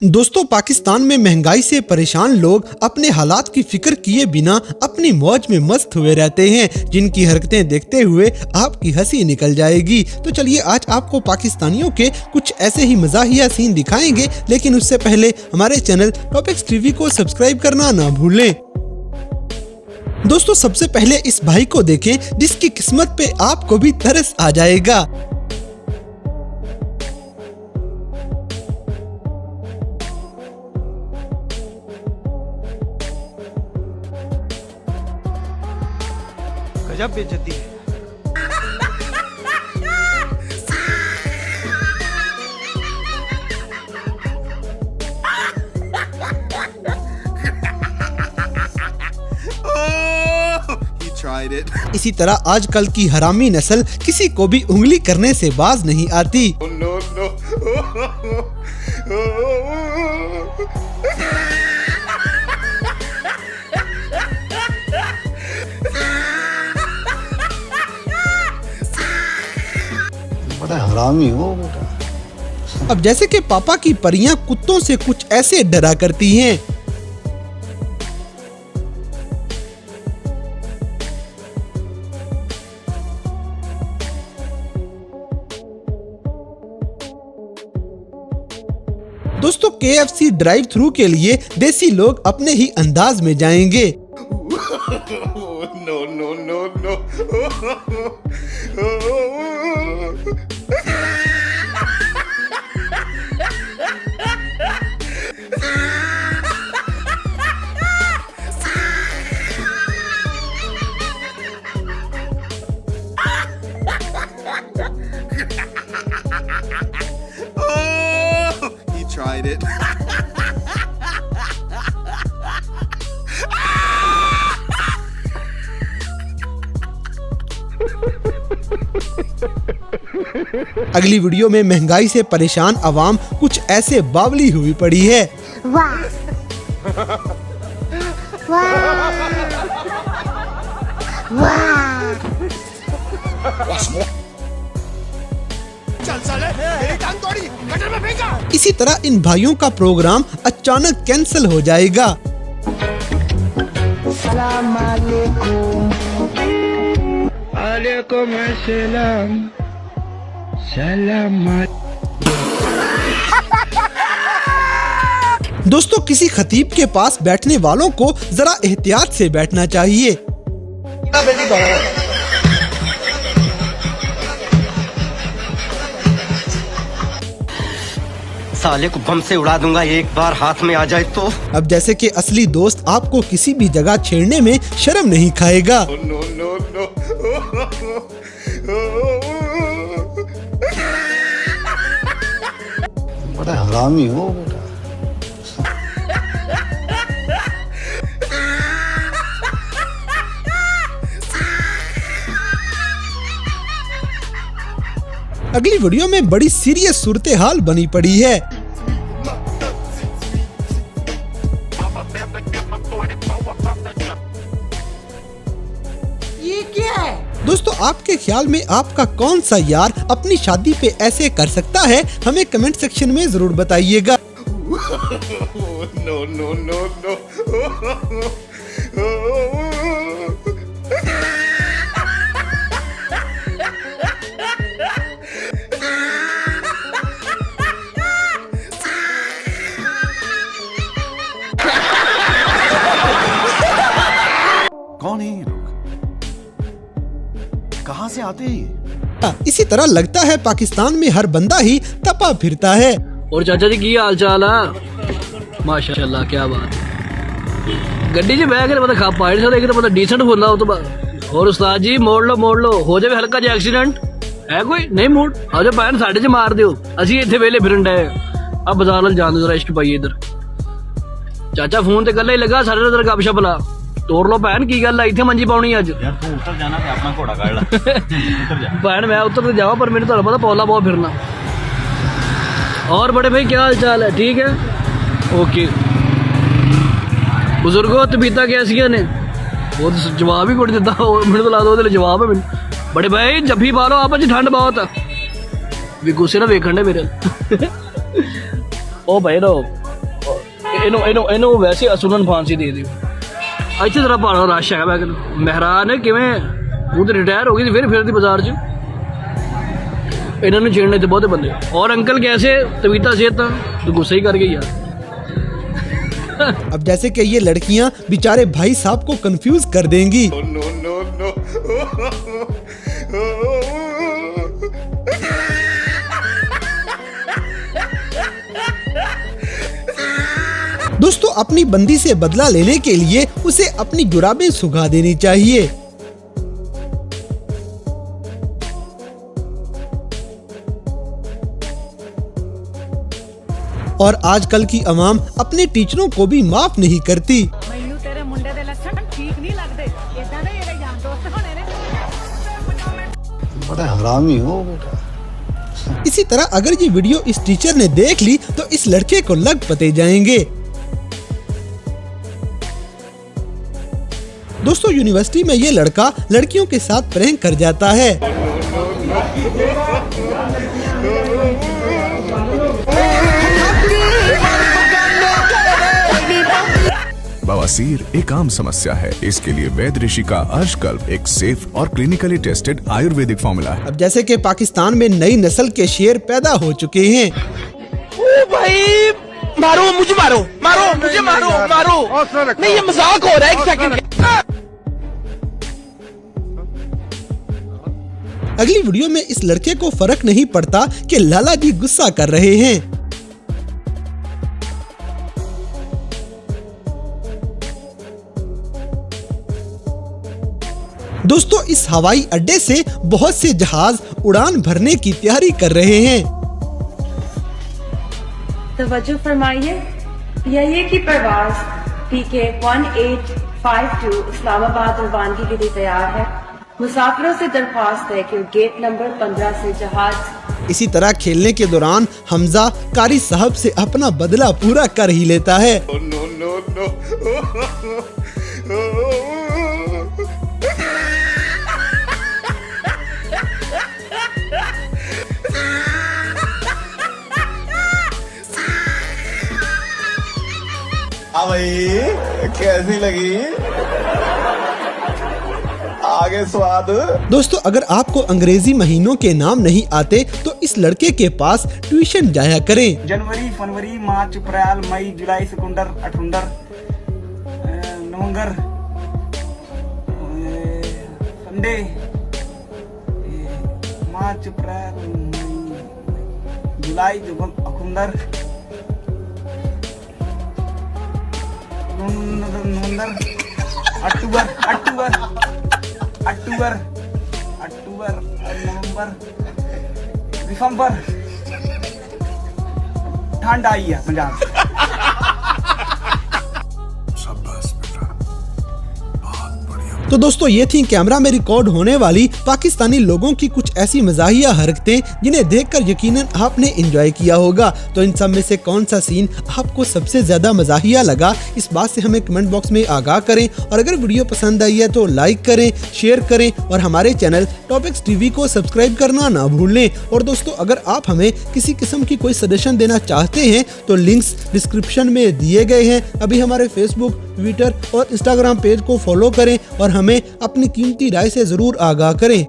दोस्तों, पाकिस्तान में महंगाई से परेशान लोग अपने हालात की फिक्र किए बिना अपनी मौज में मस्त हुए रहते हैं, जिनकी हरकतें देखते हुए आपकी हंसी निकल जाएगी। तो चलिए आज आपको पाकिस्तानियों के कुछ ऐसे ही मज़ाहिया सीन दिखाएंगे, लेकिन उससे पहले हमारे चैनल टॉपिक्स टीवी को सब्सक्राइब करना ना भूलें। दोस्तों, सबसे पहले इस भाई को देखें जिसकी किस्मत पे आपको भी तरस आ जाएगा। गजब बेइज्जती है। इसी तरह आजकल की हरामी नस्ल किसी को भी उंगली करने से बाज नहीं आती। बड़ा हरामी हो बेटा। अब जैसे कि पापा की परियां कुत्तों से कुछ ऐसे डरा करती हैं। दोस्तों, KFC ड्राइव थ्रू के लिए देसी लोग अपने ही अंदाज में जाएंगे। No no no no. He tried it. अगली वीडियो में महंगाई से परेशान अवाम कुछ ऐसे बावली हुई पड़ी है। वाह वाह वाह। चल साले, मेरी टांग तोड़ी, गटर में फेंका। इसी तरह इन भाइयों का प्रोग्राम अचानक कैंसिल हो जाएगा। सलाम अलैकुम। वालेकुम अस्सलाम। सलाम। दोस्तों, किसी खतीब के पास बैठने वालों को जरा एहतियात से बैठना चाहिए। साले को बम से उड़ा दूंगा एक बार हाथ में आ जाए तो। अब जैसे कि असली दोस्त आपको किसी भी जगह छेड़ने में शर्म नहीं खाएगा। No no no. बड़ा हरामी हो बेटा। अगली वीडियो में बड़ी सीरियस सूरत हाल बनी पड़ी है। ये क्या है? दोस्तों, आपके ख्याल में आपका कौन सा यार अपनी शादी पे ऐसे कर सकता है? हमें कमेंट सेक्शन में जरूर बताइएगा। No no no no. कौन है ये लोग? कहाँ से आते हैं ये? इसी तरह लगता है पाकिस्तान में हर बंदा ही तपा फिरता है। और चाचा जी की हाल चाल है? माशाल्लाह, क्या बात है। गड्डी च बैग पता खा पाए सकते पता डिसेंट होना हो तो। और उस्ताद जी मोड़ लो हो जाए हल्का जिहा एक्सीडेंट है कोई नहीं मोड़ आ जाओ भैन साढ़े च मार दियो। असी इतने वेले फिरन डे अब बाजार वाल जान दो जरा इश्क पाइए इधर। चाचा फोन ते गल्ला ही लगा सारे इधर गपशप ला तोड़ लो भैन की गल इतने मंजी पाउनी अज। यार तू उतर जाना ते अपना घोड़ा काढ़ ला। उतर जा। भैन मैं उतर तो जावा पर मेरे तो पता पौला बहुत फिरना। और बड़े भाई क्या हाल चाल है? ठीक है, ओके। बुजुर्गो तबीयतां कैसियां ने? वो तो जवाब ही कोई दिता मैंने तो लगता वो जवाब है मैंने। बड़े भाई जफ्फी पा लो आप जी ठंड बहुत है भी गुस्से ना वेखण दे मेरे ओ भाई रो ਇਹਨੂੰ ਵੈਸੇ ਅਸੂਲਨ ਫਾਂਸੀ ਦੇ ਦਿਓ। ਇੱਥੇ ਤੇਰਾ ਭਾੜਾ ਰਸ਼ ਹੈਗਾ। ਮੈਂ ਮਹਿਰਾਨ ਕਿਵੇਂ ਉਹ ਤੇ ਰਿਟਾਇਰ ਹੋ ਗਈ ਤੇ ਫਿਰ ਫਿਰਦੀ ਬਾਜ਼ਾਰ 'ਚ। ਇਹਨਾਂ ਨੂੰ ਛੇੜਨੇ ਤੇ ਬਹੁਤੇ ਬੰਦੇ। ਔਰ ਅੰਕਲ कैसे तबीयत सेहत तो गुस्सा ही कर गई यार। अब जैसे कि ये लड़कियां बेचारे भाई साहब को कंफ्यूज कर देंगी। no, no, no. दोस्तों अपनी बंदी से बदला लेने के लिए उसे अपनी जुराबें सुखा देनी चाहिए। और आजकल की अवाम अपने टीचरों को भी माफ नहीं करती। ਮੈਨੂੰ ਤੇਰੇ ਮੁੰਡੇ ਦੇ ਲੱਛਣ ਠੀਕ ਨਹੀਂ ਲੱਗਦੇ। ਇਦਾਂ ਦੇ ਮੇਰੇ ਯਾਰ ਦੋਸਤ ਹੋਣੇ ਨੇ। बड़ा हरामी हो बेटा। इसी तरह अगर ये वीडियो इस टीचर ने देख ली तो इस लड़के को लग पते जाएंगे। दोस्तों यूनिवर्सिटी में ये लड़का लड़कियों के साथ प्रैंक कर जाता है। बवासीर एक आम समस्या है। इसके लिए वैद्य ऋषि का अर्शकल्प एक सेफ और क्लिनिकली टेस्टेड आयुर्वेदिक फॉर्मूला है। अब जैसे कि पाकिस्तान में नई नस्ल के शेर पैदा हो चुके हैं। भाई मारो मुझे, मारो मारो मुझे, मारो मारो। नहीं ये मजाक हो रहा है। एक सेकंड। अगली वीडियो में इस लड़के को फर्क नहीं पड़ता कि लाला जी गुस्सा कर रहे हैं। दोस्तों इस हवाई अड्डे से बहुत से जहाज उड़ान भरने की तैयारी कर रहे हैं। तवज्जो फरमाइए, ये की परवाज PK 1852 इस्लामाबाद रवानगी के लिए तैयार है। मुसाफिरों से दरख्वास्त है कि गेट नंबर 15 से जहाज। इसी तरह खेलने के दौरान हमजा कारी साहब से अपना बदला पूरा कर ही लेता है। no, no, no. भाई कैसी लगी? आगे स्वाद। दोस्तों अगर आपको अंग्रेजी महीनों के नाम नहीं आते तो इस लड़के के पास ट्यूशन जाया करें। जनवरी, फरवरी, मार्च, अप्रैल, मई, जुलाई, सितंबर, अठुंबर, नवंबर, संडे, मार्च, अप्रैल, मई, जुलाई, अक्टूबर, नवंबर, अक्टूबर, नवंबर, दिसंबर। ठंड आई है पंजाब। तो दोस्तों ये थी कैमरा में रिकॉर्ड होने वाली पाकिस्तानी लोगों की कुछ ऐसी मजाहिया हरकतें जिन्हें देखकर यकीनन आपने एंजॉय किया होगा। तो इन सब में से कौन सा सीन आपको सबसे ज्यादा मजाहिया लगा, इस बात से हमें कमेंट बॉक्स में आगाह करें। और अगर वीडियो पसंद आई है तो लाइक करें, शेयर करें और हमारे चैनल टॉपिक्स टीवी को सब्सक्राइब करना ना भूलें। और दोस्तों अगर आप हमें किसी किस्म की कोई सजेशन देना चाहते हैं तो लिंक्स डिस्क्रिप्शन में दिए गए हैं। अभी हमारे फेसबुक, ट्विटर और इंस्टाग्राम पेज को फॉलो करें और हमें अपनी कीमती राय से जरूर आगाह करें।